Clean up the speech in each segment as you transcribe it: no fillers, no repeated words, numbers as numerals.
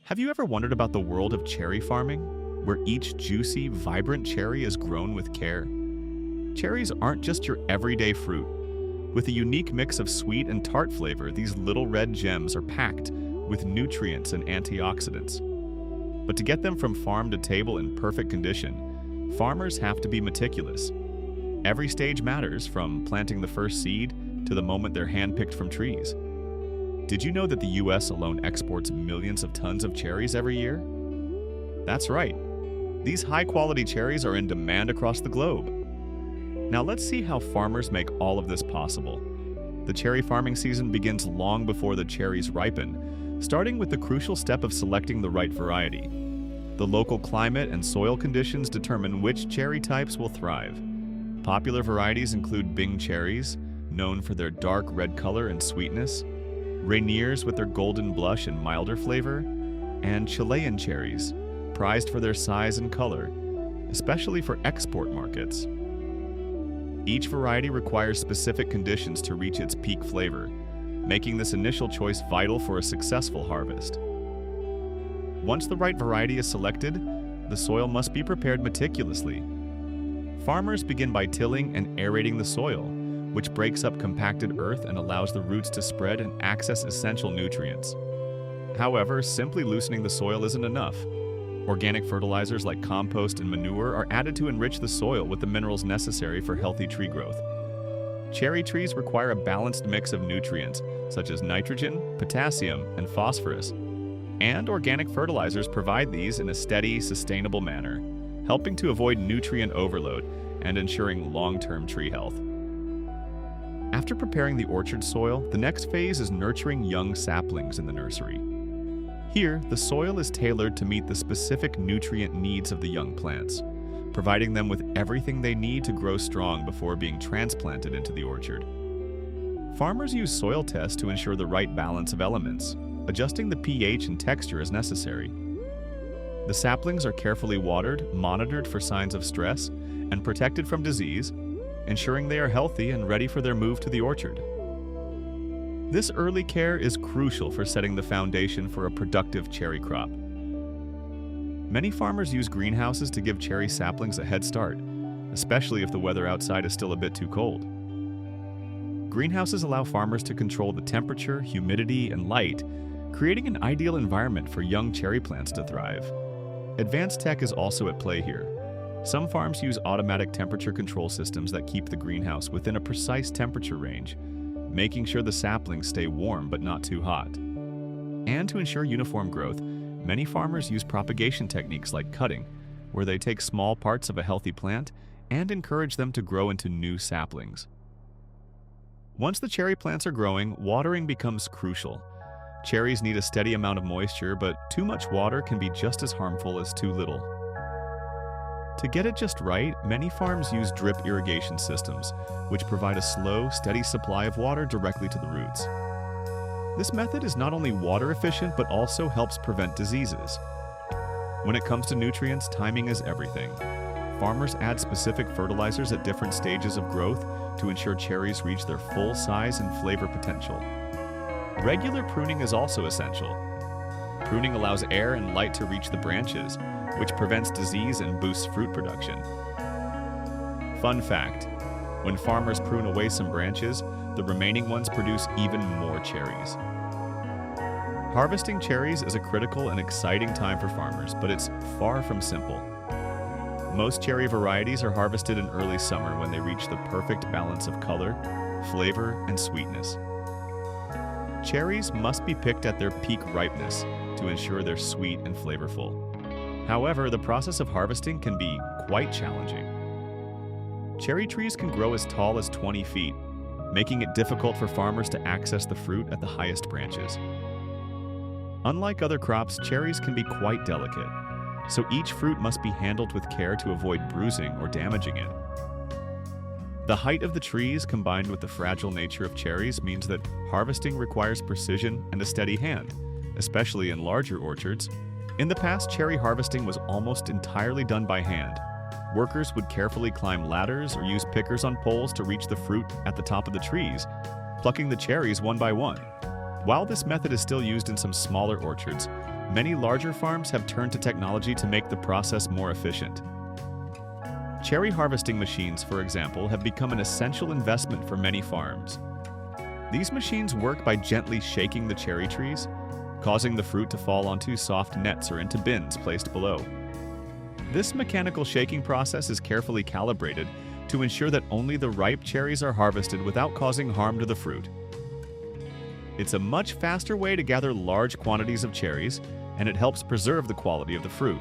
Have you ever wondered about the world of cherry farming, where each juicy, vibrant cherry is grown with care? Cherries aren't just your everyday fruit. With a unique mix of sweet and tart flavor, these little red gems are packed with nutrients and antioxidants. But to get them from farm to table in perfect condition, farmers have to be meticulous. Every stage matters, from planting the first seed to the moment they're handpicked from trees. Did you know that the US alone exports millions of tons of cherries every year? That's right. These high-quality cherries are in demand across the globe. Now let's see how farmers make all of this possible. The cherry farming season begins long before the cherries ripen, starting with the crucial step of selecting the right variety. The local climate and soil conditions determine which cherry types will thrive. Popular varieties include Bing cherries, known for their dark red color and sweetness, Rainiers with their golden blush and milder flavor, and Chilean cherries, prized for their size and color, especially for export markets. Each variety requires specific conditions to reach its peak flavor, making this initial choice vital for a successful harvest. Once the right variety is selected, the soil must be prepared meticulously. Farmers begin by tilling and aerating the soil, which breaks up compacted earth and allows the roots to spread and access essential nutrients. However, simply loosening the soil isn't enough. Organic fertilizers like compost and manure are added to enrich the soil with the minerals necessary for healthy tree growth. Cherry trees require a balanced mix of nutrients, such as nitrogen, potassium, and phosphorus. And organic fertilizers provide these in a steady, sustainable manner, helping to avoid nutrient overload and ensuring long-term tree health. After preparing the orchard soil, the next phase is nurturing young saplings in the nursery. Here, the soil is tailored to meet the specific nutrient needs of the young plants, providing them with everything they need to grow strong before being transplanted into the orchard. Farmers use soil tests to ensure the right balance of elements, adjusting the pH and texture as necessary. The saplings are carefully watered, monitored for signs of stress, and protected from disease, ensuring they are healthy and ready for their move to the orchard. This early care is crucial for setting the foundation for a productive cherry crop. Many farmers use greenhouses to give cherry saplings a head start, especially if the weather outside is still a bit too cold. Greenhouses allow farmers to control the temperature, humidity, and light, creating an ideal environment for young cherry plants to thrive. Advanced tech is also at play here. Some farms use automatic temperature control systems that keep the greenhouse within a precise temperature range, making sure the saplings stay warm but not too hot. And to ensure uniform growth, many farmers use propagation techniques like cutting, where they take small parts of a healthy plant and encourage them to grow into new saplings. Once the cherry plants are growing, watering becomes crucial. Cherries need a steady amount of moisture, but too much water can be just as harmful as too little. To get it just right, many farms use drip irrigation systems, which provide a slow, steady supply of water directly to the roots. This method is not only water efficient, but also helps prevent diseases. When it comes to nutrients, timing is everything. Farmers add specific fertilizers at different stages of growth to ensure cherries reach their full size and flavor potential. Regular pruning is also essential. Pruning allows air and light to reach the branches, which prevents disease and boosts fruit production. Fun fact: when farmers prune away some branches, the remaining ones produce even more cherries. Harvesting cherries is a critical and exciting time for farmers, but it's far from simple. Most cherry varieties are harvested in early summer when they reach the perfect balance of color, flavor, and sweetness. Cherries must be picked at their peak ripeness to ensure they're sweet and flavorful. However, the process of harvesting can be quite challenging. Cherry trees can grow as tall as 20 feet, making it difficult for farmers to access the fruit at the highest branches. Unlike other crops, cherries can be quite delicate, so each fruit must be handled with care to avoid bruising or damaging it. The height of the trees combined with the fragile nature of cherries means that harvesting requires precision and a steady hand, especially in larger orchards. In the past, cherry harvesting was almost entirely done by hand. Workers would carefully climb ladders or use pickers on poles to reach the fruit at the top of the trees, plucking the cherries one by one. While this method is still used in some smaller orchards, Many larger farms have turned to technology to make the process more efficient. Cherry harvesting machines, for example, have become an essential investment for many farms. These machines work by gently shaking the cherry trees, causing the fruit to fall onto soft nets or into bins placed below. This mechanical shaking process is carefully calibrated to ensure that only the ripe cherries are harvested without causing harm to the fruit. It's a much faster way to gather large quantities of cherries, and it helps preserve the quality of the fruit,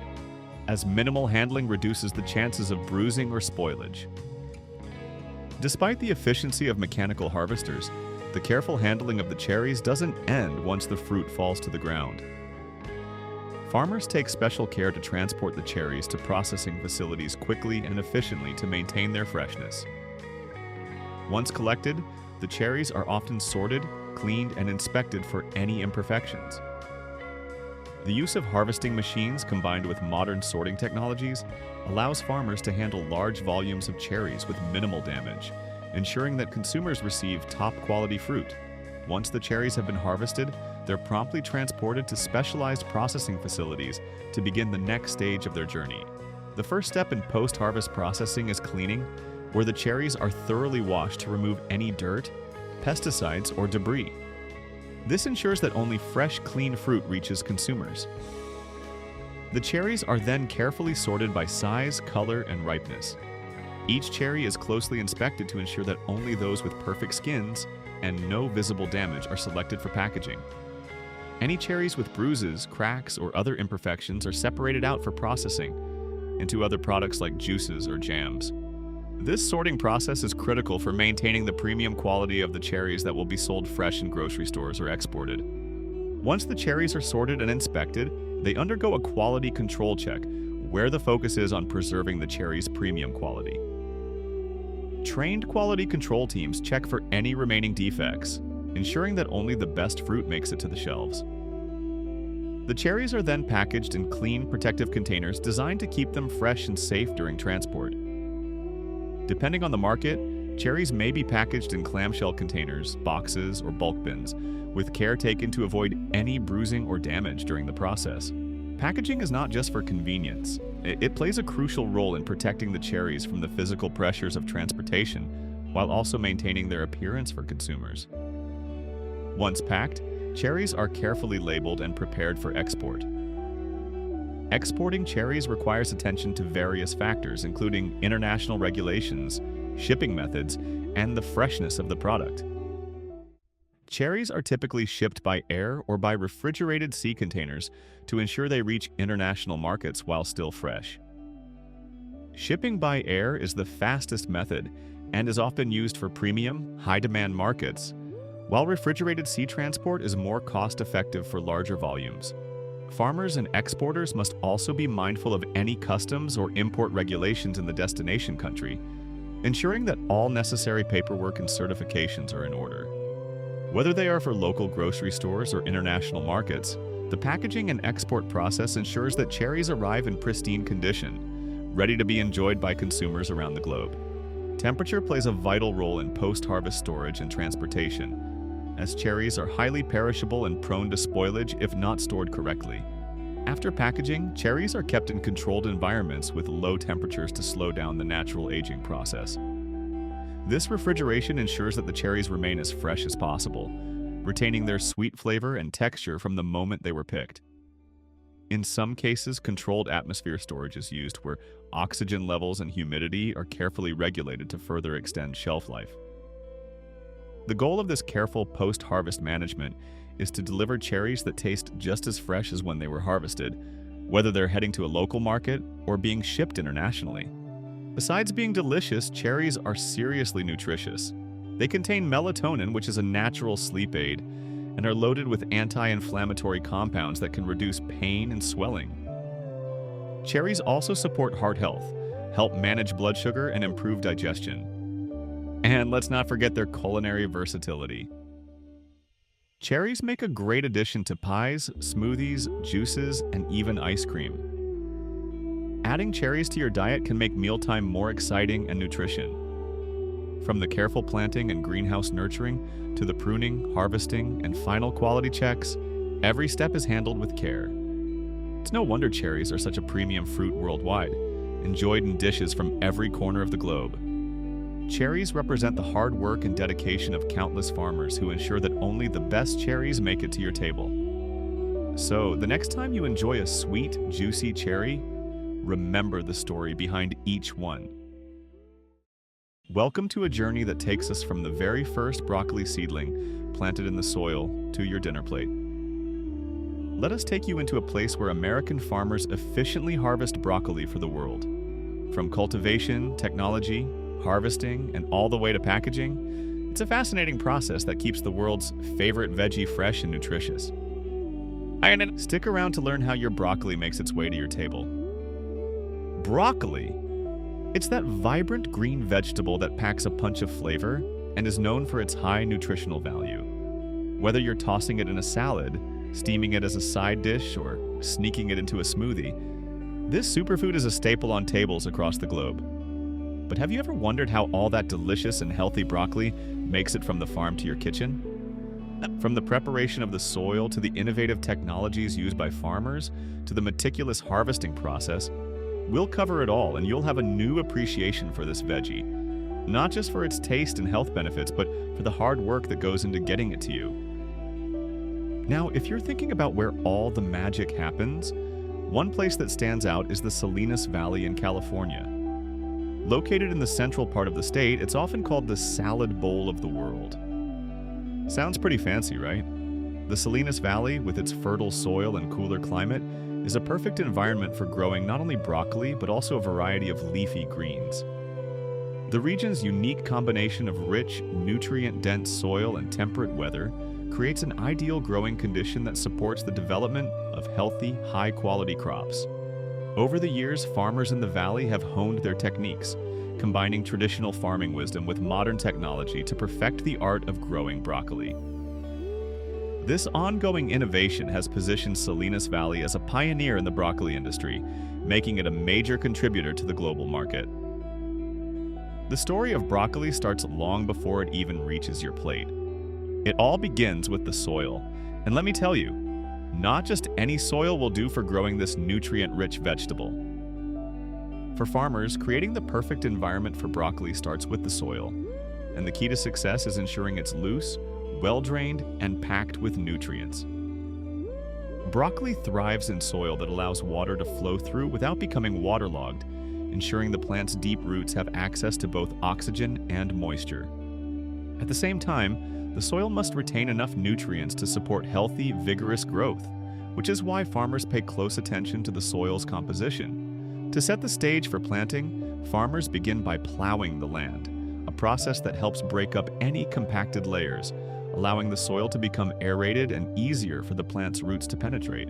as minimal handling reduces the chances of bruising or spoilage. Despite the efficiency of mechanical harvesters, the careful handling of the cherries doesn't end once the fruit falls to the ground. Farmers take special care to transport the cherries to processing facilities quickly and efficiently to maintain their freshness. Once collected, the cherries are often sorted, cleaned, and inspected for any imperfections. The use of harvesting machines combined with modern sorting technologies allows farmers to handle large volumes of cherries with minimal damage, ensuring that consumers receive top-quality fruit. Once the cherries have been harvested, they're promptly transported to specialized processing facilities to begin the next stage of their journey. The first step in post-harvest processing is cleaning, where the cherries are thoroughly washed to remove any dirt, pesticides, or debris. This ensures that only fresh, clean fruit reaches consumers. The cherries are then carefully sorted by size, color, and ripeness. Each cherry is closely inspected to ensure that only those with perfect skins and no visible damage are selected for packaging. Any cherries with bruises, cracks, or other imperfections are separated out for processing into other products like juices or jams. This sorting process is critical for maintaining the premium quality of the cherries that will be sold fresh in grocery stores or exported. Once the cherries are sorted and inspected, they undergo a quality control check, where the focus is on preserving the cherries' premium quality. Trained quality control teams check for any remaining defects, ensuring that only the best fruit makes it to the shelves. The cherries are then packaged in clean, protective containers designed to keep them fresh and safe during transport. Depending on the market, cherries may be packaged in clamshell containers, boxes, or bulk bins, with care taken to avoid any bruising or damage during the process. Packaging is not just for convenience. It plays a crucial role in protecting the cherries from the physical pressures of transportation, while also maintaining their appearance for consumers. Once packed, cherries are carefully labeled and prepared for export. Exporting cherries requires attention to various factors, including international regulations, shipping methods, and the freshness of the product. Cherries are typically shipped by air or by refrigerated sea containers to ensure they reach international markets while still fresh. Shipping by air is the fastest method and is often used for premium, high-demand markets, while refrigerated sea transport is more cost-effective for larger volumes. Farmers and exporters must also be mindful of any customs or import regulations in the destination country, ensuring that all necessary paperwork and certifications are in order. Whether they are for local grocery stores or international markets, the packaging and export process ensures that cherries arrive in pristine condition, ready to be enjoyed by consumers around the globe. Temperature plays a vital role in post-harvest storage and transportation, as cherries are highly perishable and prone to spoilage if not stored correctly. After packaging, cherries are kept in controlled environments with low temperatures to slow down the natural aging process. This refrigeration ensures that the cherries remain as fresh as possible, retaining their sweet flavor and texture from the moment they were picked. In some cases, controlled atmosphere storage is used where oxygen levels and humidity are carefully regulated to further extend shelf life. The goal of this careful post-harvest management is to deliver cherries that taste just as fresh as when they were harvested, whether they're heading to a local market or being shipped internationally. Besides being delicious, cherries are seriously nutritious. They contain melatonin, which is a natural sleep aid, and are loaded with anti-inflammatory compounds that can reduce pain and swelling. Cherries also support heart health, help manage blood sugar, and improve digestion. And let's not forget their culinary versatility. Cherries make a great addition to pies, smoothies, juices, and even ice cream. Adding cherries to your diet can make mealtime more exciting and nutritious. From the careful planting and greenhouse nurturing to the pruning, harvesting, and final quality checks, every step is handled with care, It's no wonder cherries are such a premium fruit worldwide, enjoyed in dishes from every corner of the globe. Cherries represent the hard work and dedication of countless farmers who ensure that only the best cherries make it to your table. So, the next time you enjoy a sweet, juicy cherry, remember the story behind each one. Welcome to a journey that takes us from the very first broccoli seedling planted in the soil to your dinner plate. Let us take you into a place where American farmers efficiently harvest broccoli for the world. From cultivation, technology, harvesting, and all the way to packaging, it's a fascinating process that keeps the world's favorite veggie fresh and nutritious. Stick around to learn how your broccoli makes its way to your table. Broccoli. It's that vibrant green vegetable that packs a punch of flavor and is known for its high nutritional value. Whether you're tossing it in a salad, steaming it as a side dish, or sneaking it into a smoothie, this superfood is a staple on tables across the globe. But have you ever wondered how all that delicious and healthy broccoli makes it from the farm to your kitchen? From the preparation of the soil to the innovative technologies used by farmers to the meticulous harvesting process, we'll cover it all and you'll have a new appreciation for this veggie. Not just for its taste and health benefits, but for the hard work that goes into getting it to you. Now, if you're thinking about where all the magic happens, one place that stands out is the Salinas Valley in California. Located in the central part of the state, it's often called the salad bowl of the world. Sounds pretty fancy, right? The Salinas Valley, with its fertile soil and cooler climate, is a perfect environment for growing not only broccoli, but also a variety of leafy greens. The region's unique combination of rich, nutrient-dense soil and temperate weather creates an ideal growing condition that supports the development of healthy, high-quality crops. Over the years, farmers in the valley have honed their techniques, combining traditional farming wisdom with modern technology to perfect the art of growing broccoli. This ongoing innovation has positioned Salinas Valley as a pioneer in the broccoli industry, making it a major contributor to the global market. The story of broccoli starts long before it even reaches your plate. It all begins with the soil, and let me tell you, not just any soil will do for growing this nutrient-rich vegetable. For farmers, creating the perfect environment for broccoli starts with the soil, and the key to success is ensuring it's loose, well-drained, and packed with nutrients. Broccoli thrives in soil that allows water to flow through without becoming waterlogged, ensuring the plant's deep roots have access to both oxygen and moisture. At the same time, the soil must retain enough nutrients to support healthy, vigorous growth, which is why farmers pay close attention to the soil's composition. To set the stage for planting, farmers begin by plowing the land, a process that helps break up any compacted layers, allowing the soil to become aerated and easier for the plant's roots to penetrate.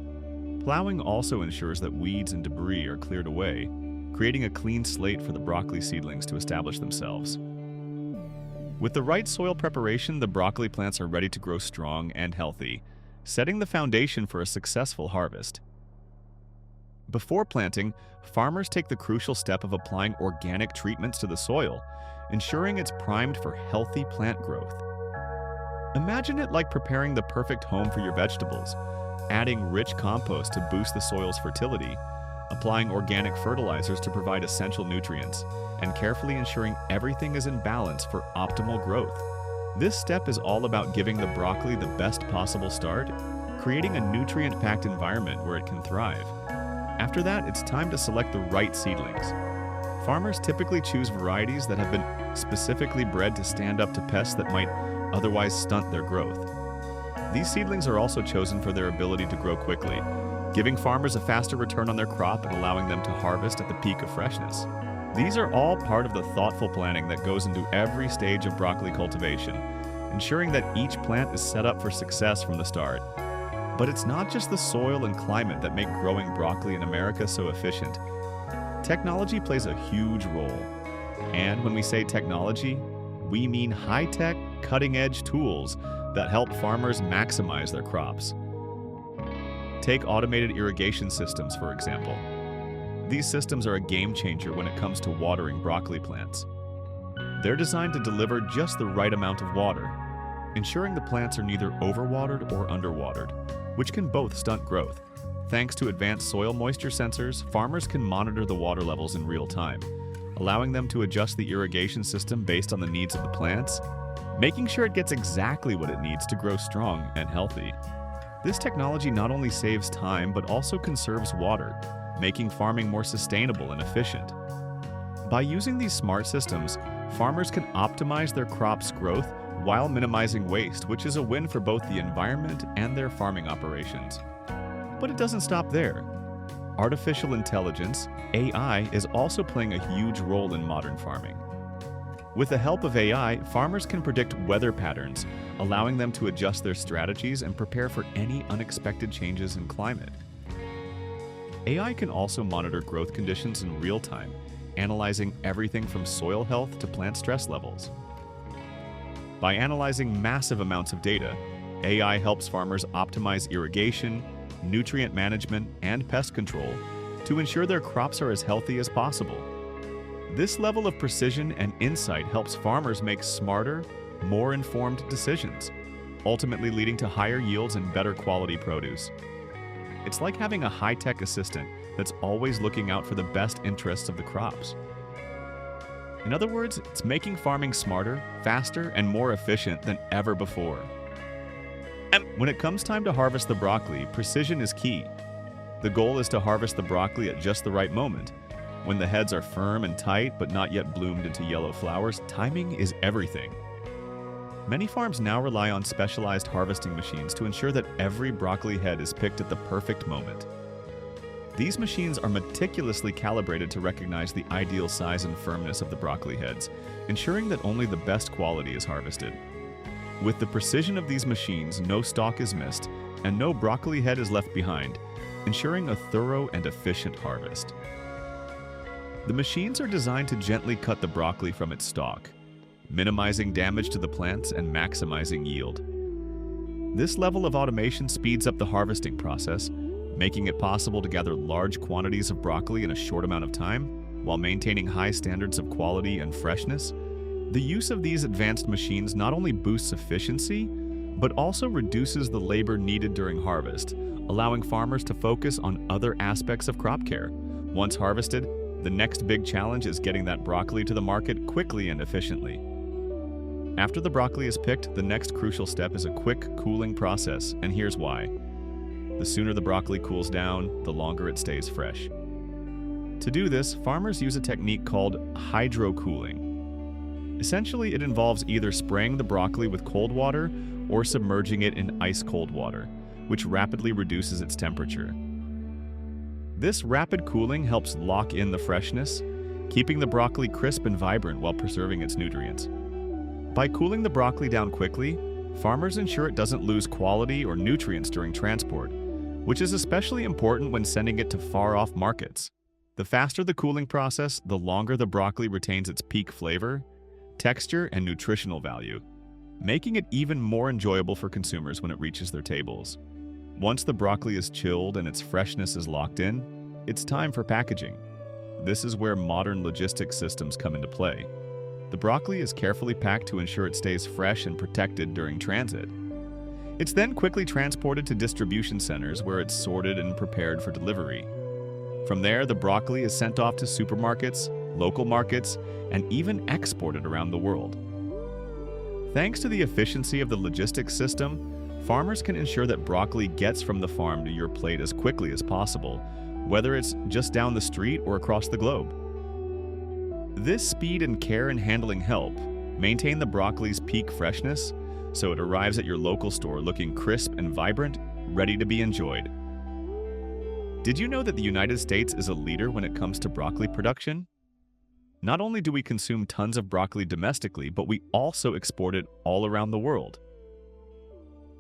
Plowing also ensures that weeds and debris are cleared away, creating a clean slate for the broccoli seedlings to establish themselves. With the right soil preparation, the broccoli plants are ready to grow strong and healthy, setting the foundation for a successful harvest. Before planting, farmers take the crucial step of applying organic treatments to the soil, ensuring it's primed for healthy plant growth. Imagine it like preparing the perfect home for your vegetables, adding rich compost to boost the soil's fertility, applying organic fertilizers to provide essential nutrients, and carefully ensuring everything is in balance for optimal growth. This step is all about giving the broccoli the best possible start, creating a nutrient-packed environment where it can thrive. After that, it's time to select the right seedlings. Farmers typically choose varieties that have been specifically bred to stand up to pests that might otherwise stunt their growth. These seedlings are also chosen for their ability to grow quickly, giving farmers a faster return on their crop and allowing them to harvest at the peak of freshness. These are all part of the thoughtful planning that goes into every stage of broccoli cultivation, ensuring that each plant is set up for success from the start. But it's not just the soil and climate that make growing broccoli in America so efficient. Technology plays a huge role. And when we say technology, we mean high-tech, cutting-edge tools that help farmers maximize their crops. Take automated irrigation systems, for example. These systems are a game changer when it comes to watering broccoli plants. They're designed to deliver just the right amount of water, ensuring the plants are neither overwatered or underwatered, which can both stunt growth. Thanks to advanced soil moisture sensors, farmers can monitor the water levels in real time, allowing them to adjust the irrigation system based on the needs of the plants, making sure it gets exactly what it needs to grow strong and healthy. This technology not only saves time but also conserves water, making farming more sustainable and efficient. By using these smart systems, farmers can optimize their crops' growth while minimizing waste, which is a win for both the environment and their farming operations. But it doesn't stop there. Artificial intelligence, AI, is also playing a huge role in modern farming. With the help of AI, farmers can predict weather patterns, allowing them to adjust their strategies and prepare for any unexpected changes in climate. AI can also monitor growth conditions in real time, analyzing everything from soil health to plant stress levels. By analyzing massive amounts of data, AI helps farmers optimize irrigation, nutrient management, and pest control to ensure their crops are as healthy as possible. This level of precision and insight helps farmers make smarter, more informed decisions, ultimately leading to higher yields and better quality produce. It's like having a high-tech assistant that's always looking out for the best interests of the crops. In other words, it's making farming smarter, faster, and more efficient than ever before. And when it comes time to harvest the broccoli, precision is key. The goal is to harvest the broccoli at just the right moment. When the heads are firm and tight but not yet bloomed into yellow flowers, timing is everything. Many farms now rely on specialized harvesting machines to ensure that every broccoli head is picked at the perfect moment. These machines are meticulously calibrated to recognize the ideal size and firmness of the broccoli heads, ensuring that only the best quality is harvested. With the precision of these machines, no stalk is missed and no broccoli head is left behind, ensuring a thorough and efficient harvest. The machines are designed to gently cut the broccoli from its stalk, minimizing damage to the plants and maximizing yield. This level of automation speeds up the harvesting process, making it possible to gather large quantities of broccoli in a short amount of time while maintaining high standards of quality and freshness. The use of these advanced machines not only boosts efficiency, but also reduces the labor needed during harvest, allowing farmers to focus on other aspects of crop care. Once harvested, the next big challenge is getting that broccoli to the market quickly and efficiently. After the broccoli is picked, the next crucial step is a quick cooling process, and here's why. The sooner the broccoli cools down, the longer it stays fresh. To do this, farmers use a technique called hydro-cooling. Essentially, it involves either spraying the broccoli with cold water or submerging it in ice-cold water, which rapidly reduces its temperature. This rapid cooling helps lock in the freshness, keeping the broccoli crisp and vibrant while preserving its nutrients. By cooling the broccoli down quickly, farmers ensure it doesn't lose quality or nutrients during transport, which is especially important when sending it to far-off markets. The faster the cooling process, the longer the broccoli retains its peak flavor, texture, and nutritional value, making it even more enjoyable for consumers when it reaches their tables. Once the broccoli is chilled and its freshness is locked in, it's time for packaging. This is where modern logistics systems come into play. The broccoli is carefully packed to ensure it stays fresh and protected during transit. It's then quickly transported to distribution centers where it's sorted and prepared for delivery. From there, the broccoli is sent off to supermarkets, local markets, and even exported around the world. Thanks to the efficiency of the logistics system, farmers can ensure that broccoli gets from the farm to your plate as quickly as possible, whether it's just down the street or across the globe. This speed and care in handling help maintain the broccoli's peak freshness, so it arrives at your local store looking crisp and vibrant, ready to be enjoyed. Did you know that the United States is a leader when it comes to broccoli production? Not only do we consume tons of broccoli domestically, but we also export it all around the world.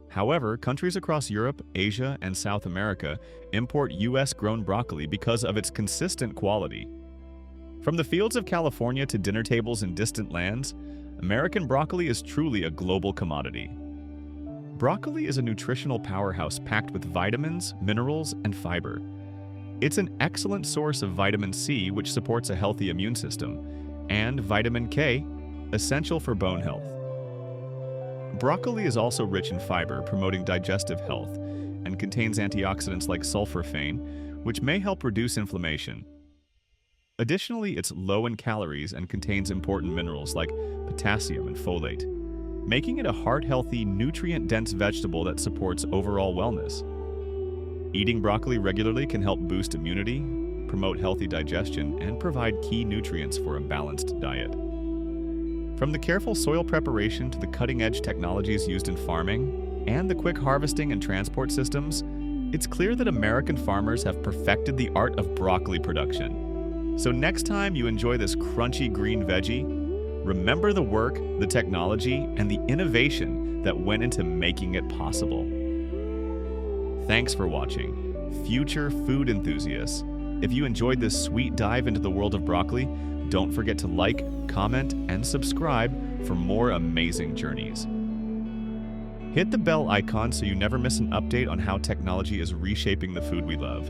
However, countries across Europe, Asia, and South America import US-grown broccoli because of its consistent quality. From the fields of California to dinner tables in distant lands, American broccoli is truly a global commodity. Broccoli is a nutritional powerhouse packed with vitamins, minerals, and fiber. It's an excellent source of vitamin C, which supports a healthy immune system, and vitamin K, essential for bone health. Broccoli is also rich in fiber, promoting digestive health, and contains antioxidants like sulforaphane, which may help reduce inflammation. Additionally, it's low in calories and contains important minerals like potassium and folate, making it a heart-healthy, nutrient-dense vegetable that supports overall wellness. Eating broccoli regularly can help boost immunity, promote healthy digestion, and provide key nutrients for a balanced diet. From the careful soil preparation to the cutting-edge technologies used in farming and the quick harvesting and transport systems, it's clear that American farmers have perfected the art of broccoli production. So next time you enjoy this crunchy green veggie, remember the work, the technology, and the innovation that went into making it possible. Thanks for watching, future food enthusiasts. If you enjoyed this sweet dive into the world of broccoli, don't forget to like, comment, and subscribe for more amazing journeys. Hit the bell icon so you never miss an update on how technology is reshaping the food we love.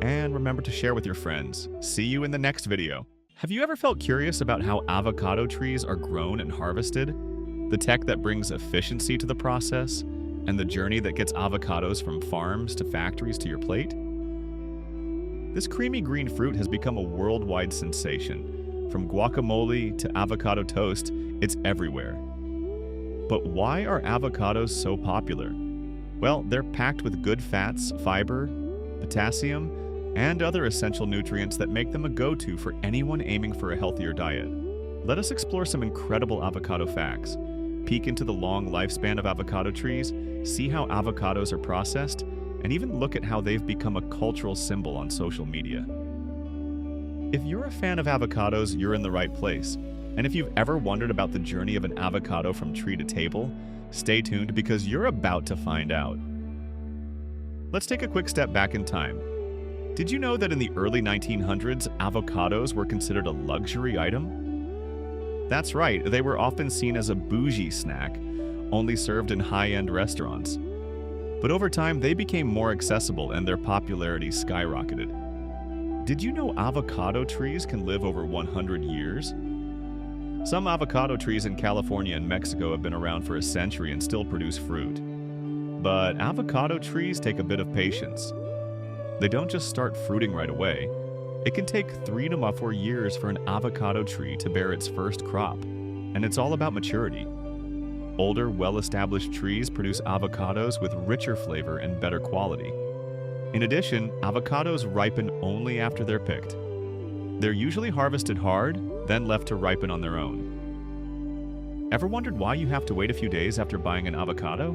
And remember to share with your friends. See you in the next video. Have you ever felt curious about how avocado trees are grown and harvested? The tech that brings efficiency to the process? And the journey that gets avocados from farms to factories to your plate? This creamy green fruit has become a worldwide sensation. From guacamole to avocado toast, it's everywhere. But why are avocados so popular? Well, they're packed with good fats, fiber, potassium, and other essential nutrients that make them a go-to for anyone aiming for a healthier diet. Let us explore some incredible avocado facts, peek into the long lifespan of avocado trees, see how avocados are processed, and even look at how they've become a cultural symbol on social media. If you're a fan of avocados, you're in the right place. And if you've ever wondered about the journey of an avocado from tree to table, stay tuned because you're about to find out. Let's take a quick step back in time. Did you know that in the early 1900s, avocados were considered a luxury item? That's right, they were often seen as a bougie snack, only served in high-end restaurants. But over time, they became more accessible and their popularity skyrocketed. Did you know avocado trees can live over 100 years? Some avocado trees in California and Mexico have been around for a century and still produce fruit. But avocado trees take a bit of patience. They don't just start fruiting right away. It can take 3 to 4 years for an avocado tree to bear its first crop, and it's all about maturity. Older, well-established trees produce avocados with richer flavor and better quality. In addition, avocados ripen only after they're picked. They're usually harvested hard, then left to ripen on their own. Ever wondered why you have to wait a few days after buying an avocado?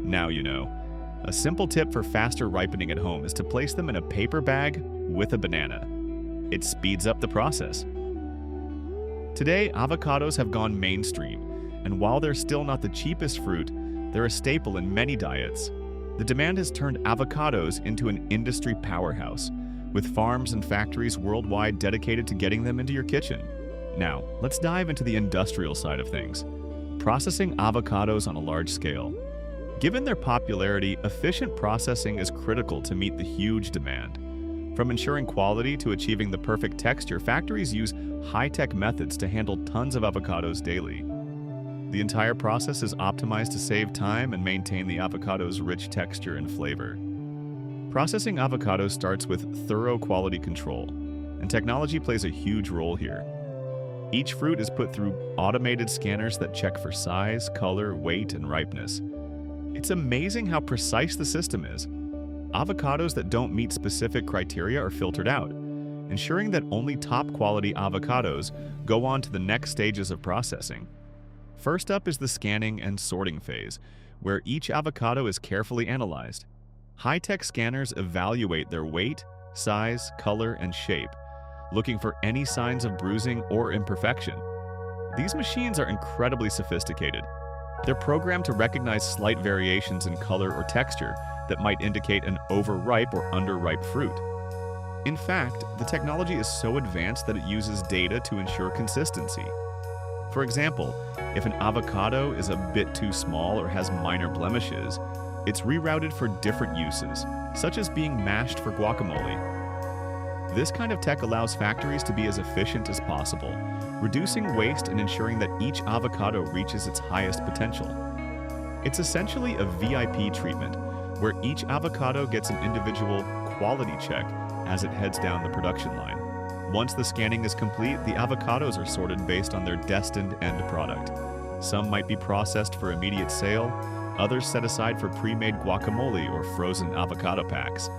Now you know. A simple tip for faster ripening at home is to place them in a paper bag with a banana. It speeds up the process. Today, avocados have gone mainstream, and while they're still not the cheapest fruit, they're a staple in many diets. The demand has turned avocados into an industry powerhouse, with farms and factories worldwide dedicated to getting them into your kitchen. Now, let's dive into the industrial side of things. Processing avocados on a large scale. Given their popularity, efficient processing is critical to meet the huge demand. From ensuring quality to achieving the perfect texture, factories use high-tech methods to handle tons of avocados daily. The entire process is optimized to save time and maintain the avocado's rich texture and flavor. Processing avocados starts with thorough quality control, and technology plays a huge role here. Each fruit is put through automated scanners that check for size, color, weight, and ripeness. It's amazing how precise the system is. Avocados that don't meet specific criteria are filtered out, ensuring that only top-quality avocados go on to the next stages of processing. First up is the scanning and sorting phase, where each avocado is carefully analyzed. High-tech scanners evaluate their weight, size, color, and shape, looking for any signs of bruising or imperfection. These machines are incredibly sophisticated. They're programmed to recognize slight variations in color or texture that might indicate an overripe or underripe fruit. In fact, the technology is so advanced that it uses data to ensure consistency. For example, if an avocado is a bit too small or has minor blemishes, it's rerouted for different uses, such as being mashed for guacamole. This kind of tech allows factories to be as efficient as possible, reducing waste and ensuring that each avocado reaches its highest potential. It's essentially a VIP treatment, where each avocado gets an individual quality check as it heads down the production line. Once the scanning is complete, the avocados are sorted based on their destined end product. Some might be processed for immediate sale, others set aside for pre-made guacamole or frozen avocado packs.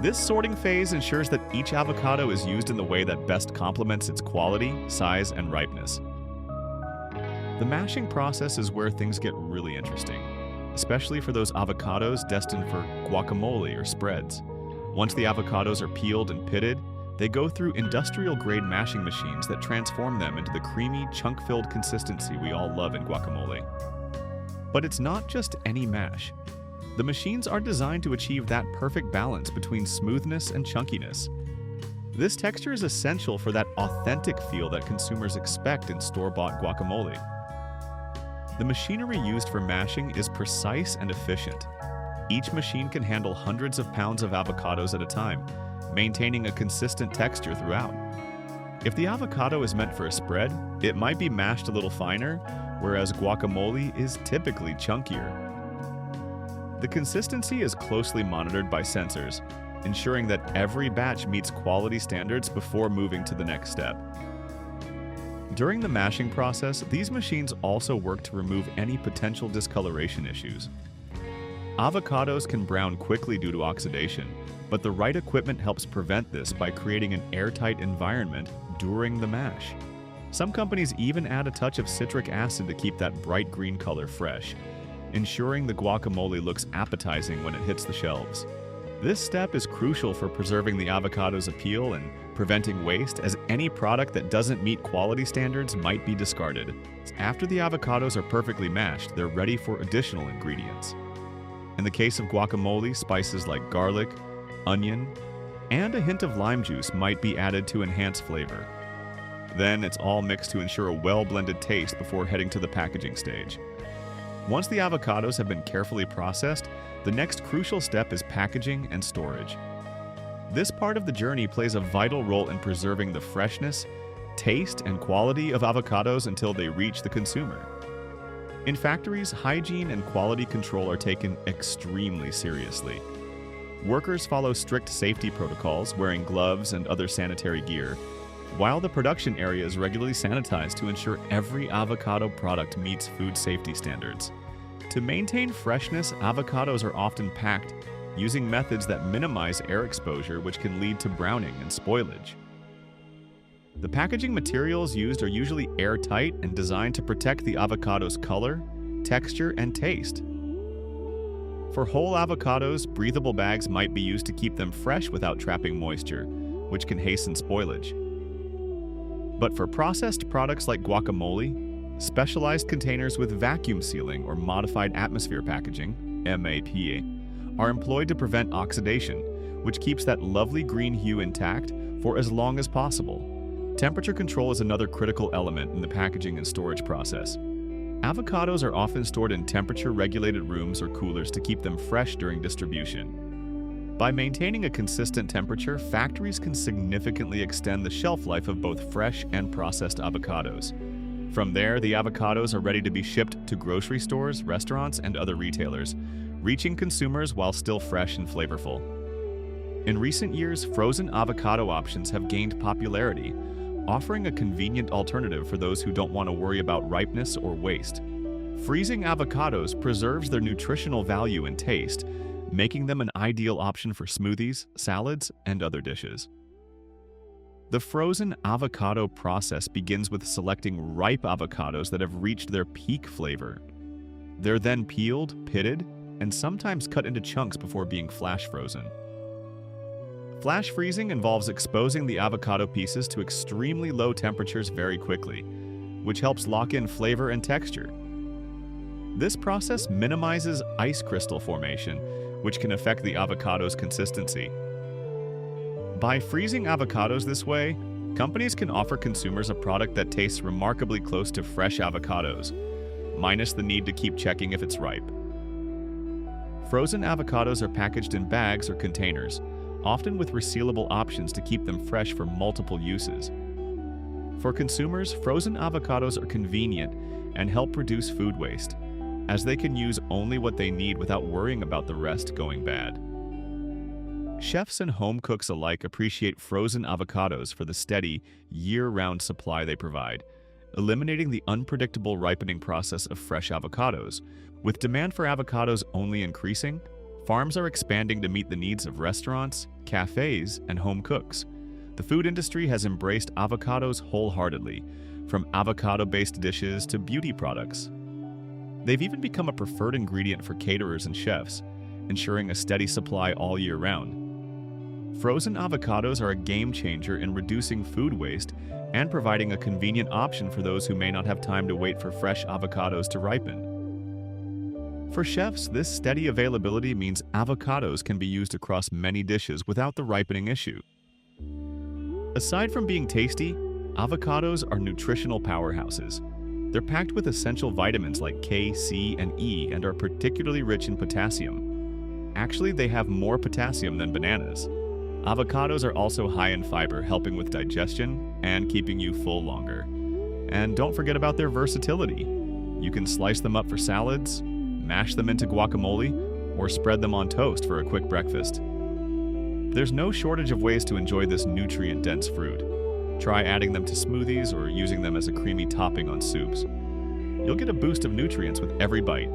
This sorting phase ensures that each avocado is used in the way that best complements its quality, size, and ripeness. The mashing process is where things get really interesting, especially for those avocados destined for guacamole or spreads. Once the avocados are peeled and pitted, they go through industrial-grade mashing machines that transform them into the creamy, chunk-filled consistency we all love in guacamole. But it's not just any mash. The machines are designed to achieve that perfect balance between smoothness and chunkiness. This texture is essential for that authentic feel that consumers expect in store-bought guacamole. The machinery used for mashing is precise and efficient. Each machine can handle hundreds of pounds of avocados at a time, maintaining a consistent texture throughout. If the avocado is meant for a spread, it might be mashed a little finer, whereas guacamole is typically chunkier. The consistency is closely monitored by sensors, ensuring that every batch meets quality standards before moving to the next step. During the mashing process, these machines also work to remove any potential discoloration issues. Avocados can brown quickly due to oxidation, but the right equipment helps prevent this by creating an airtight environment during the mash. Some companies even add a touch of citric acid to keep that bright green color fresh, ensuring the guacamole looks appetizing when it hits the shelves. This step is crucial for preserving the avocado's appeal and preventing waste, as any product that doesn't meet quality standards might be discarded. After the avocados are perfectly mashed, they're ready for additional ingredients. In the case of guacamole, spices like garlic, onion, and a hint of lime juice might be added to enhance flavor. Then it's all mixed to ensure a well-blended taste before heading to the packaging stage. Once the avocados have been carefully processed, the next crucial step is packaging and storage. This part of the journey plays a vital role in preserving the freshness, taste, and quality of avocados until they reach the consumer. In factories, hygiene and quality control are taken extremely seriously. Workers follow strict safety protocols, wearing gloves and other sanitary gear, while the production area is regularly sanitized to ensure every avocado product meets food safety standards. To maintain freshness, avocados are often packed using methods that minimize air exposure, which can lead to browning and spoilage. The packaging materials used are usually airtight and designed to protect the avocado's color, texture, and taste. For whole avocados, breathable bags might be used to keep them fresh without trapping moisture, which can hasten spoilage. But for processed products like guacamole, specialized containers with vacuum sealing or modified atmosphere packaging, MAPA, are employed to prevent oxidation, which keeps that lovely green hue intact for as long as possible. Temperature control is another critical element in the packaging and storage process. Avocados are often stored in temperature-regulated rooms or coolers to keep them fresh during distribution. By maintaining a consistent temperature, factories can significantly extend the shelf life of both fresh and processed avocados. From there, the avocados are ready to be shipped to grocery stores, restaurants, and other retailers, reaching consumers while still fresh and flavorful. In recent years, frozen avocado options have gained popularity, offering a convenient alternative for those who don't want to worry about ripeness or waste. Freezing avocados preserves their nutritional value and taste, making them an ideal option for smoothies, salads, and other dishes. The frozen avocado process begins with selecting ripe avocados that have reached their peak flavor. They're then peeled, pitted, and sometimes cut into chunks before being flash frozen. Flash freezing involves exposing the avocado pieces to extremely low temperatures very quickly, which helps lock in flavor and texture. This process minimizes ice crystal formation, which can affect the avocado's consistency. By freezing avocados this way, companies can offer consumers a product that tastes remarkably close to fresh avocados, minus the need to keep checking if it's ripe. Frozen avocados are packaged in bags or containers, often with resealable options to keep them fresh for multiple uses. For consumers, frozen avocados are convenient and help reduce food waste. as they can use only what they need without worrying about the rest going bad. Chefs and home cooks alike appreciate frozen avocados for the steady, year-round supply they provide, eliminating the unpredictable ripening process of fresh avocados. With demand for avocados only increasing, farms are expanding to meet the needs of restaurants, cafes, and home cooks. The food industry has embraced avocados wholeheartedly, from avocado-based dishes to beauty products. They've even become a preferred ingredient for caterers and chefs, ensuring a steady supply all year round. Frozen avocados are a game changer in reducing food waste and providing a convenient option for those who may not have time to wait for fresh avocados to ripen. For chefs, this steady availability means avocados can be used across many dishes without the ripening issue. Aside from being tasty, avocados are nutritional powerhouses. They're packed with essential vitamins like K, C, and E and are particularly rich in potassium. Actually, they have more potassium than bananas. Avocados are also high in fiber, helping with digestion and keeping you full longer. And don't forget about their versatility. You can slice them up for salads, mash them into guacamole, or spread them on toast for a quick breakfast. There's no shortage of ways to enjoy this nutrient-dense fruit. Try adding them to smoothies or using them as a creamy topping on soups. You'll get a boost of nutrients with every bite.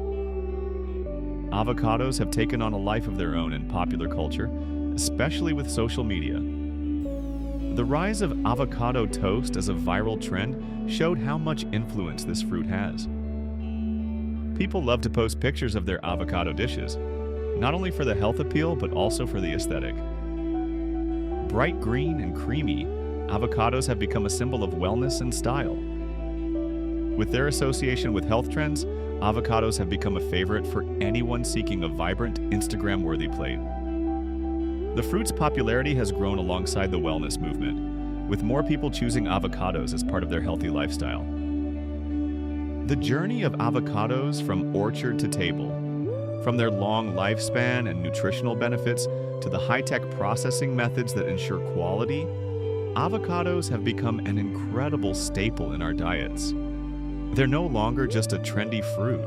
Avocados have taken on a life of their own in popular culture, especially with social media. The rise of avocado toast as a viral trend showed how much influence this fruit has. People love to post pictures of their avocado dishes, not only for the health appeal but also for the aesthetic. Bright green and creamy, avocados have become a symbol of wellness and style. With their association with health trends, avocados have become a favorite for anyone seeking a vibrant, Instagram-worthy plate. The fruit's popularity has grown alongside the wellness movement, with more people choosing avocados as part of their healthy lifestyle. The journey of avocados from orchard to table, from their long lifespan and nutritional benefits to the high-tech processing methods that ensure quality, avocados have become an incredible staple in our diets. They're no longer just a trendy fruit.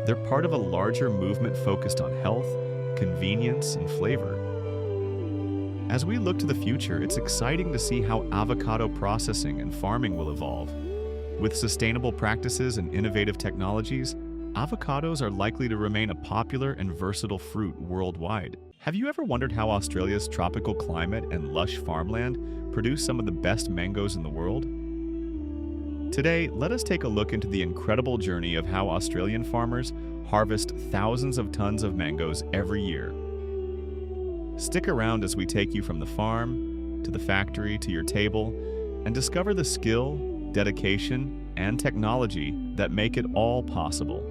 They're part of a larger movement focused on health, convenience, and flavor. As we look to the future, it's exciting to see how avocado processing and farming will evolve. With sustainable practices and innovative technologies, avocados are likely to remain a popular and versatile fruit worldwide. Have you ever wondered how Australia's tropical climate and lush farmland produce some of the best mangoes in the world? Today, let us take a look into the incredible journey of how Australian farmers harvest thousands of tons of mangoes every year. Stick around as we take you from the farm, to the factory, to your table, and discover the skill, dedication, and technology that make it all possible.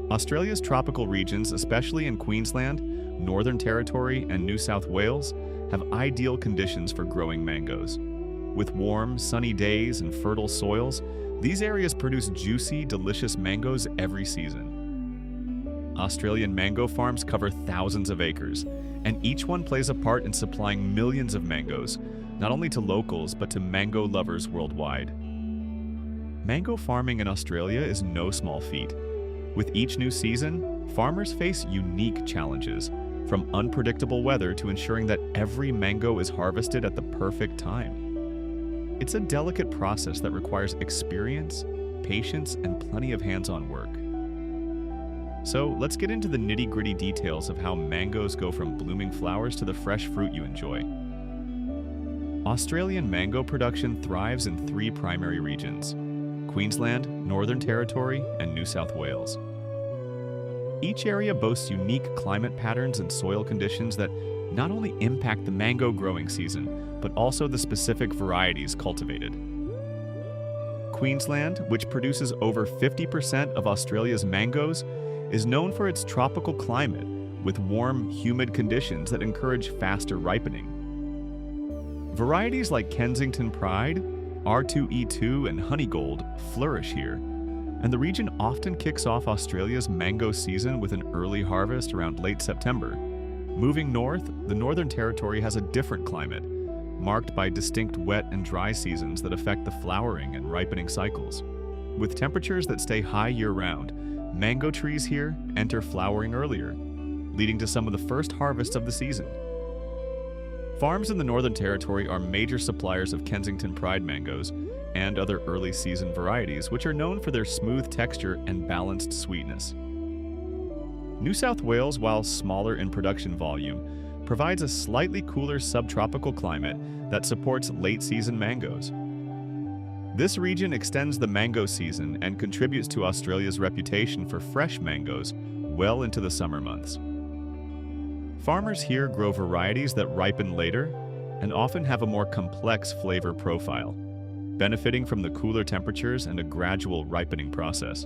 Australia's tropical regions, especially in Queensland, Northern Territory, and New South Wales, have ideal conditions for growing mangoes. With warm, sunny days and fertile soils, these areas produce juicy, delicious mangoes every season. Australian mango farms cover thousands of acres, and each one plays a part in supplying millions of mangoes, not only to locals but to mango lovers worldwide. Mango farming in Australia is no small feat. With each new season, farmers face unique challenges, from unpredictable weather to ensuring that every mango is harvested at the perfect time. It's a delicate process that requires experience, patience, and plenty of hands-on work. So let's get into the nitty-gritty details of how mangoes go from blooming flowers to the fresh fruit you enjoy. Australian mango production thrives in three primary regions: Queensland, Northern Territory, and New South Wales. Each area boasts unique climate patterns and soil conditions that not only impact the mango growing season, but also the specific varieties cultivated. Queensland, which produces over 50% of Australia's mangoes, is known for its tropical climate, with warm, humid conditions that encourage faster ripening. Varieties like Kensington Pride, R2E2, and Honeygold flourish here, and the region often kicks off Australia's mango season with an early harvest around late September. Moving north, the Northern Territory has a different climate, marked by distinct wet and dry seasons that affect the flowering and ripening cycles. With temperatures that stay high year-round, Mango trees here enter flowering earlier, leading to some of the first harvests of the season. Farms in the Northern Territory are major suppliers of Kensington Pride mangoes and other early season varieties, which are known for their smooth texture and balanced sweetness. New South Wales, while smaller in production volume, provides a slightly cooler subtropical climate that supports late-season mangoes. This region extends the mango season and contributes to Australia's reputation for fresh mangoes well into the summer months. Farmers here grow varieties that ripen later and often have a more complex flavor profile, benefiting from the cooler temperatures and a gradual ripening process.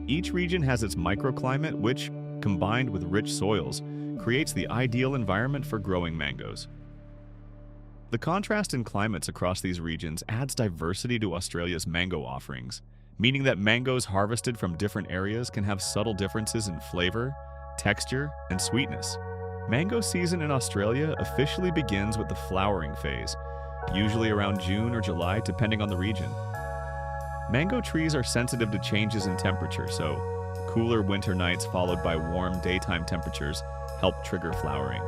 Each region has its microclimate, which, combined with rich soils, creates the ideal environment for growing mangoes. The contrast in climates across these regions adds diversity to Australia's mango offerings, meaning that mangoes harvested from different areas can have subtle differences in flavor, texture, and sweetness. Mango season in Australia officially begins with the flowering phase, usually around June or July, depending on the region. Mango trees are sensitive to changes in temperature, so cooler winter nights followed by warm daytime temperatures help trigger flowering.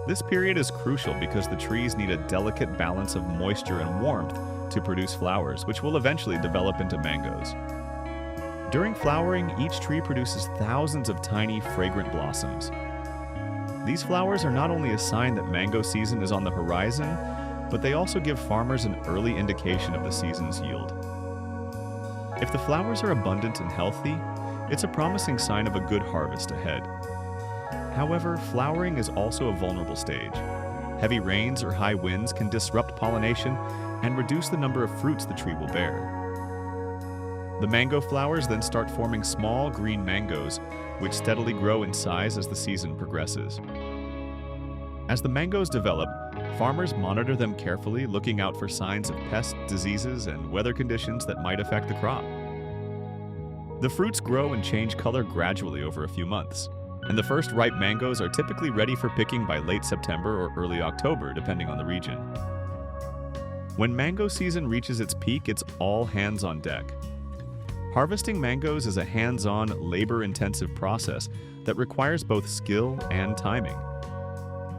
This period is crucial because the trees need a delicate balance of moisture and warmth to produce flowers, which will eventually develop into mangoes. During flowering, each tree produces thousands of tiny, fragrant blossoms. These flowers are not only a sign that mango season is on the horizon, but they also give farmers an early indication of the season's yield. If the flowers are abundant and healthy, it's a promising sign of a good harvest ahead. However, flowering is also a vulnerable stage. Heavy rains or high winds can disrupt pollination and reduce the number of fruits the tree will bear. The mango flowers then start forming small green mangoes, which steadily grow in size as the season progresses. As the mangoes develop, farmers monitor them carefully, looking out for signs of pests, diseases, and weather conditions that might affect the crop. The fruits grow and change color gradually over a few months, and the first ripe mangoes are typically ready for picking by late September or early October, depending on the region. When mango season reaches its peak, it's all hands on deck. Harvesting mangoes is a hands-on, labor-intensive process that requires both skill and timing.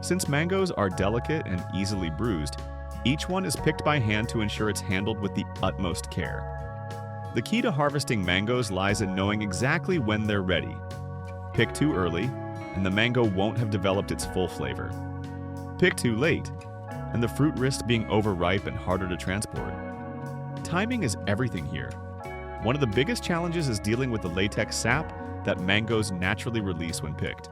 Since mangoes are delicate and easily bruised, each one is picked by hand to ensure it's handled with the utmost care. The key to harvesting mangoes lies in knowing exactly when they're ready. Pick too early, and the mango won't have developed its full flavor. Pick too late, and the fruit risks being overripe and harder to transport. Timing is everything here. One of the biggest challenges is dealing with the latex sap that mangoes naturally release when picked.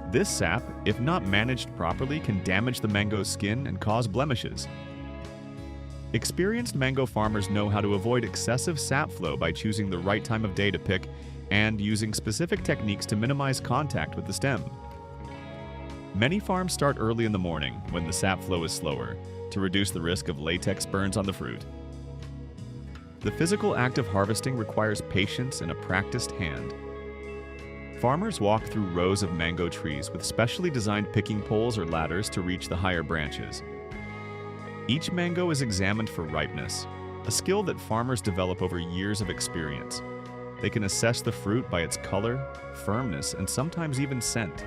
This sap, if not managed properly, can damage the mango's skin and cause blemishes. Experienced mango farmers know how to avoid excessive sap flow by choosing the right time of day to pick and using specific techniques to minimize contact with the stem. Many farms start early in the morning when the sap flow is slower to reduce the risk of latex burns on the fruit. The physical act of harvesting requires patience and a practiced hand. Farmers walk through rows of mango trees with specially designed picking poles or ladders to reach the higher branches. Each mango is examined for ripeness, a skill that farmers develop over years of experience. They can assess the fruit by its color, firmness, and sometimes even scent.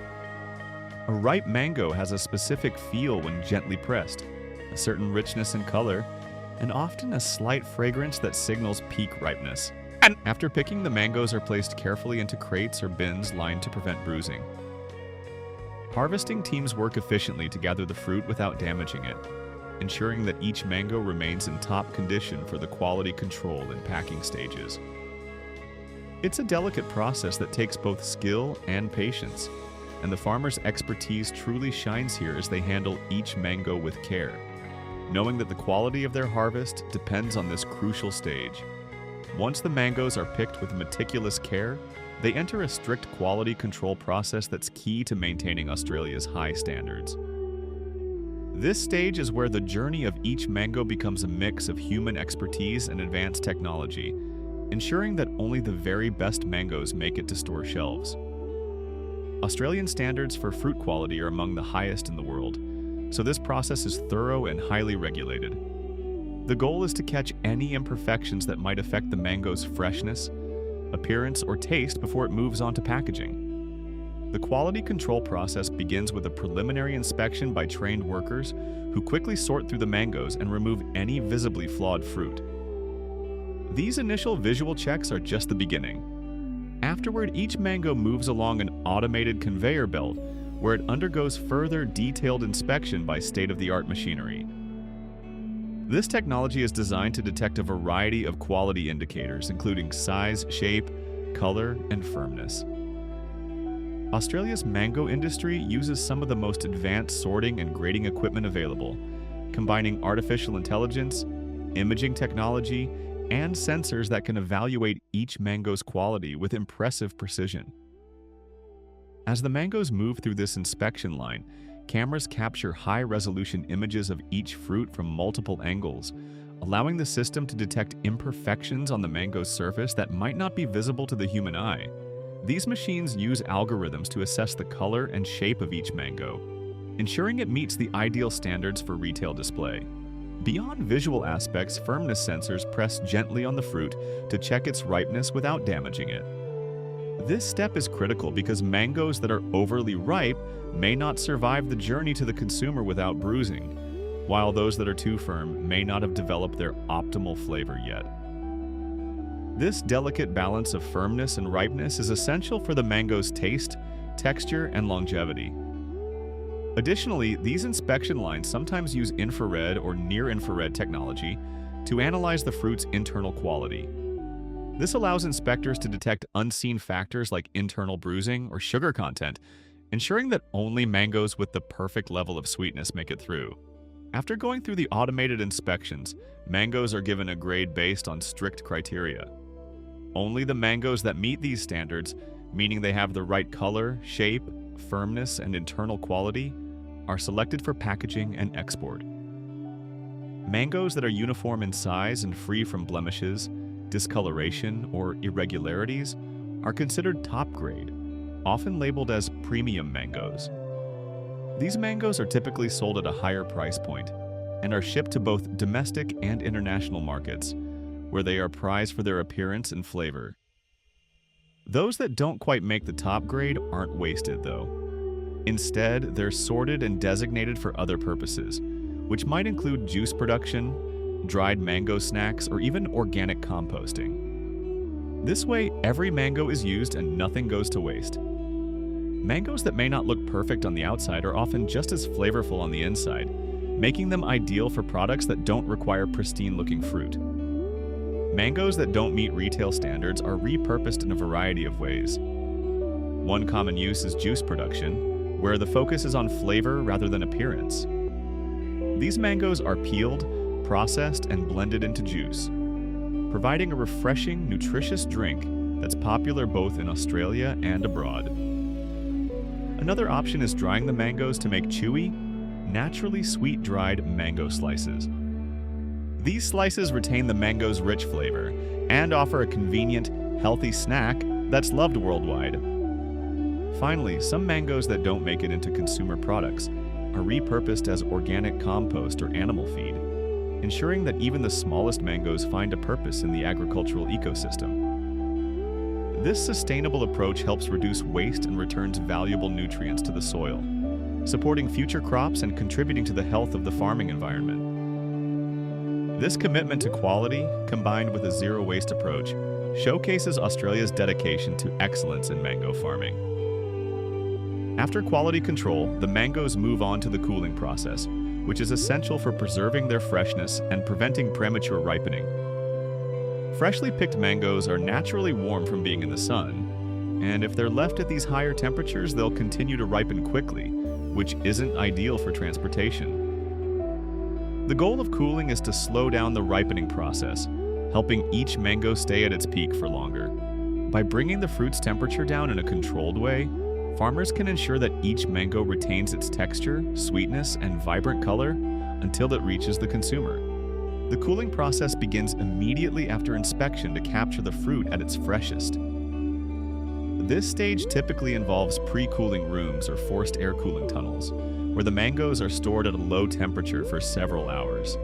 A ripe mango has a specific feel when gently pressed, a certain richness and color, and often a slight fragrance that signals peak ripeness. After picking, the mangoes are placed carefully into crates or bins lined to prevent bruising. Harvesting teams work efficiently to gather the fruit without damaging it, ensuring that each mango remains in top condition for the quality control and packing stages. It's a delicate process that takes both skill and patience, and the farmer's expertise truly shines here as they handle each mango with care, knowing that the quality of their harvest depends on this crucial stage. Once the mangoes are picked with meticulous care, they enter a strict quality control process that's key to maintaining Australia's high standards. This stage is where the journey of each mango becomes a mix of human expertise and advanced technology, ensuring that only the very best mangoes make it to store shelves. Australian standards for fruit quality are among the highest in the world, so this process is thorough and highly regulated. The goal is to catch any imperfections that might affect the mango's freshness, appearance, or taste before it moves on to packaging. The quality control process begins with a preliminary inspection by trained workers who quickly sort through the mangoes and remove any visibly flawed fruit. These initial visual checks are just the beginning. Afterward, each mango moves along an automated conveyor belt where it undergoes further detailed inspection by state-of-the-art machinery. This technology is designed to detect a variety of quality indicators, including size, shape, color, and firmness. Australia's mango industry uses some of the most advanced sorting and grading equipment available, combining artificial intelligence, imaging technology, and sensors that can evaluate each mango's quality with impressive precision. As the mangoes move through this inspection line, cameras capture high-resolution images of each fruit from multiple angles, allowing the system to detect imperfections on the mango's surface that might not be visible to the human eye. These machines use algorithms to assess the color and shape of each mango, ensuring it meets the ideal standards for retail display. Beyond visual aspects, firmness sensors press gently on the fruit to check its ripeness without damaging it. This step is critical because mangoes that are overly ripe may not survive the journey to the consumer without bruising, while those that are too firm may not have developed their optimal flavor yet. This delicate balance of firmness and ripeness is essential for the mango's taste, texture, and longevity. Additionally, these inspection lines sometimes use infrared or near-infrared technology to analyze the fruit's internal quality. This allows inspectors to detect unseen factors like internal bruising or sugar content, ensuring that only mangoes with the perfect level of sweetness make it through. After going through the automated inspections, mangoes are given a grade based on strict criteria. Only the mangoes that meet these standards, meaning they have the right color, shape, firmness, and internal quality, are selected for packaging and export. Mangoes that are uniform in size and free from blemishes, discoloration, or irregularities are considered top grade, often labeled as premium mangoes. These mangoes are typically sold at a higher price point and are shipped to both domestic and international markets, where they are prized for their appearance and flavor. Those that don't quite make the top grade aren't wasted, though. Instead, they're sorted and designated for other purposes, which might include juice production, dried mango snacks, or even organic composting. This way, every mango is used and nothing goes to waste. Mangoes that may not look perfect on the outside are often just as flavorful on the inside, making them ideal for products that don't require pristine-looking fruit. Mangoes that don't meet retail standards are repurposed in a variety of ways. One common use is juice production, where the focus is on flavor rather than appearance. These mangoes are peeled, processed, and blended into juice, providing a refreshing, nutritious drink that's popular both in Australia and abroad. Another option is drying the mangoes to make chewy, naturally sweet dried mango slices. These slices retain the mango's rich flavor and offer a convenient, healthy snack that's loved worldwide. Finally, some mangoes that don't make it into consumer products are repurposed as organic compost or animal feed, ensuring that even the smallest mangoes find a purpose in the agricultural ecosystem. This sustainable approach helps reduce waste and returns valuable nutrients to the soil, supporting future crops and contributing to the health of the farming environment. This commitment to quality, combined with a zero-waste approach, showcases Australia's dedication to excellence in mango farming. After quality control, the mangoes move on to the cooling process, which is essential for preserving their freshness and preventing premature ripening. Freshly picked mangoes are naturally warm from being in the sun, and if they're left at these higher temperatures, they'll continue to ripen quickly, which isn't ideal for transportation. The goal of cooling is to slow down the ripening process, helping each mango stay at its peak for longer. By bringing the fruit's temperature down in a controlled way, farmers can ensure that each mango retains its texture, sweetness, and vibrant color until it reaches the consumer. The cooling process begins immediately after inspection to capture the fruit at its freshest. This stage typically involves pre-cooling rooms or forced air cooling tunnels, where the mangoes are stored at a low temperature for several hours.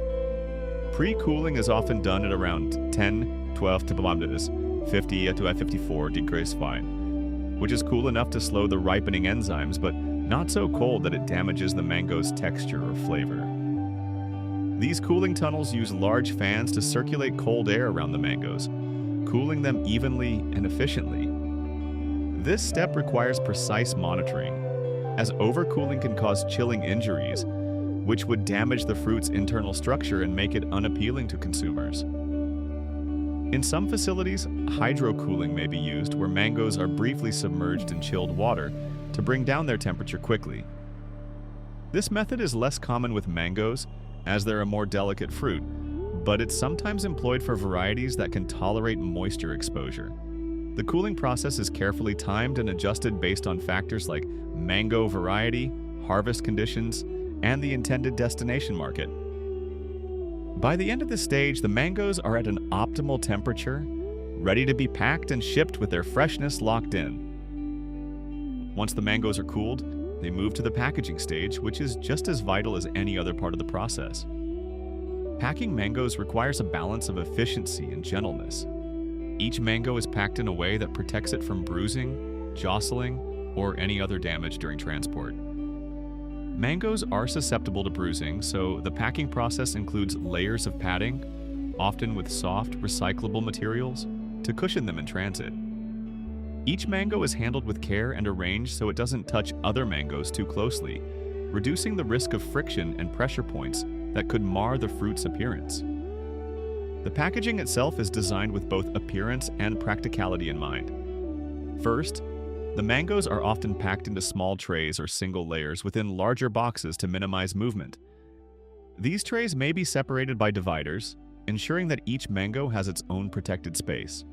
Pre-cooling is often done at around 10-12 temperatures, 50 to 54 degrees Fahrenheit, which is cool enough to slow the ripening enzymes, but not so cold that it damages the mango's texture or flavor. These cooling tunnels use large fans to circulate cold air around the mangoes, cooling them evenly and efficiently. This step requires precise monitoring, as overcooling can cause chilling injuries, which would damage the fruit's internal structure and make it unappealing to consumers. In some facilities, hydrocooling may be used, where mangoes are briefly submerged in chilled water to bring down their temperature quickly. This method is less common with mangoes, as they're a more delicate fruit, but it's sometimes employed for varieties that can tolerate moisture exposure. The cooling process is carefully timed and adjusted based on factors like mango variety, harvest conditions, and the intended destination market. By the end of this stage, the mangoes are at an optimal temperature, ready to be packed and shipped with their freshness locked in. Once the mangoes are cooled, they move to the packaging stage, which is just as vital as any other part of the process. Packing mangoes requires a balance of efficiency and gentleness. Each mango is packed in a way that protects it from bruising, jostling, or any other damage during transport. Mangoes are susceptible to bruising, so the packing process includes layers of padding, often with soft, recyclable materials, to cushion them in transit. Each mango is handled with care and arranged so it doesn't touch other mangoes too closely, reducing the risk of friction and pressure points that could mar the fruit's appearance. The packaging itself is designed with both appearance and practicality in mind. First, the mangoes are often packed into small trays or single layers within larger boxes to minimize movement. These trays may be separated by dividers, ensuring that each mango has its own protected space.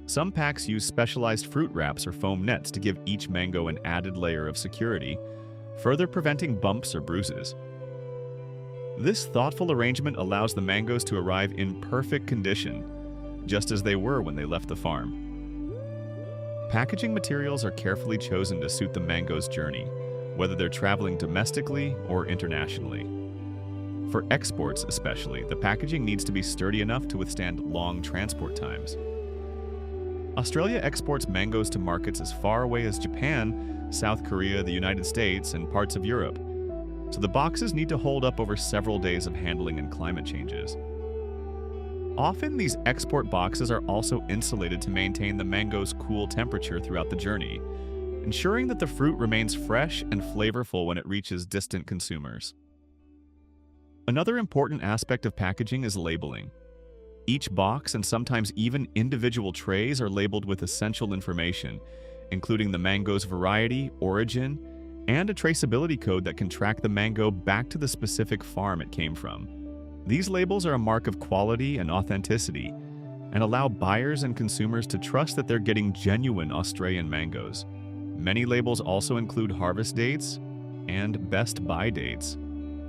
Some packs use specialized fruit wraps or foam nets to give each mango an added layer of security, further preventing bumps or bruises. This thoughtful arrangement allows the mangoes to arrive in perfect condition, just as they were when they left the farm. Packaging materials are carefully chosen to suit the mango's journey, whether they're traveling domestically or internationally. For exports especially, the packaging needs to be sturdy enough to withstand long transport times. Australia exports mangoes to markets as far away as Japan, South Korea, the United States, and parts of Europe, so the boxes need to hold up over several days of handling and climate changes. Often, these export boxes are also insulated to maintain the mango's cool temperature throughout the journey, ensuring that the fruit remains fresh and flavorful when it reaches distant consumers. Another important aspect of packaging is labeling. Each box and sometimes even individual trays are labeled with essential information, including the mango's variety, origin, and a traceability code that can track the mango back to the specific farm it came from. These labels are a mark of quality and authenticity and allow buyers and consumers to trust that they're getting genuine Australian mangoes. Many labels also include harvest dates and best buy dates,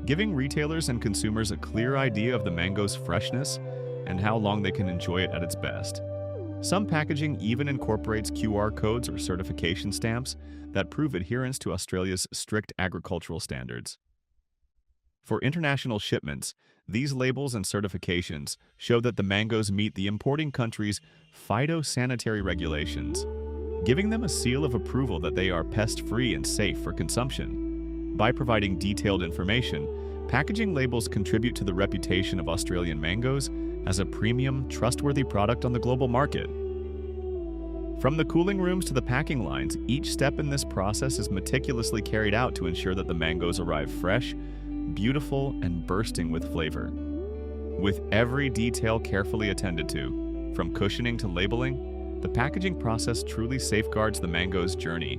giving retailers and consumers a clear idea of the mango's freshness and how long they can enjoy it at its best. Some packaging even incorporates QR codes or certification stamps that prove adherence to Australia's strict agricultural standards. For international shipments, these labels and certifications show that the mangoes meet the importing country's phytosanitary regulations, giving them a seal of approval that they are pest-free and safe for consumption. By providing detailed information, packaging labels contribute to the reputation of Australian mangoes as a premium, trustworthy product on the global market. From the cooling rooms to the packing lines, each step in this process is meticulously carried out to ensure that the mangoes arrive fresh, beautiful, and bursting with flavor. With every detail carefully attended to, from cushioning to labeling, the packaging process truly safeguards the mango's journey,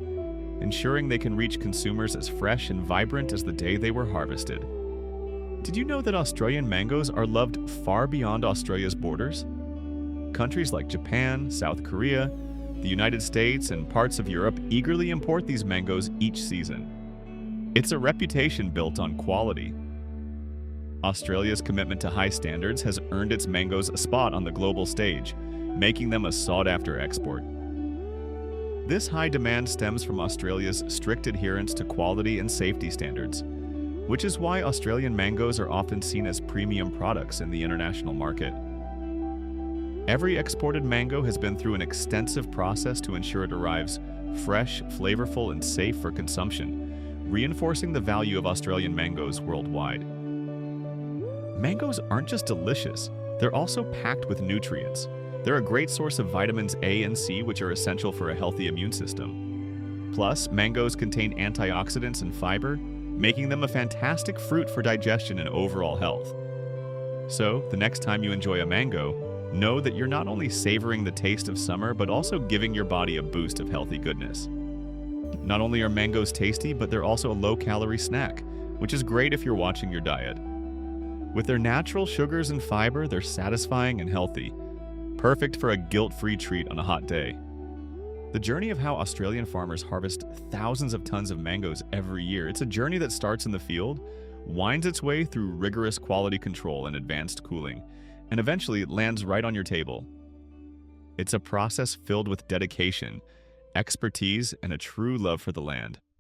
ensuring they can reach consumers as fresh and vibrant as the day they were harvested. Did you know that Australian mangoes are loved far beyond Australia's borders? Countries like Japan, South Korea, the United States, and parts of Europe eagerly import these mangoes each season. It's a reputation built on quality. Australia's commitment to high standards has earned its mangoes a spot on the global stage, making them a sought-after export. This high demand stems from Australia's strict adherence to quality and safety standards, which is why Australian mangoes are often seen as premium products in the international market. Every exported mango has been through an extensive process to ensure it arrives fresh, flavorful, and safe for consumption, reinforcing the value of Australian mangoes worldwide. Mangoes aren't just delicious, they're also packed with nutrients. They're a great source of vitamins A and C, which are essential for a healthy immune system. Plus, mangoes contain antioxidants and fiber, making them a fantastic fruit for digestion and overall health. So, the next time you enjoy a mango, know that you're not only savoring the taste of summer, but also giving your body a boost of healthy goodness. Not only are mangoes tasty, but they're also a low-calorie snack, which is great if you're watching your diet. With their natural sugars and fiber, they're satisfying and healthy, perfect for a guilt-free treat on a hot day. The journey of how Australian farmers harvest thousands of tons of mangoes every year, it's a journey that starts in the field, winds its way through rigorous quality control and advanced cooling, and eventually lands right on your table. It's a process filled with dedication, expertise, and a true love for the land.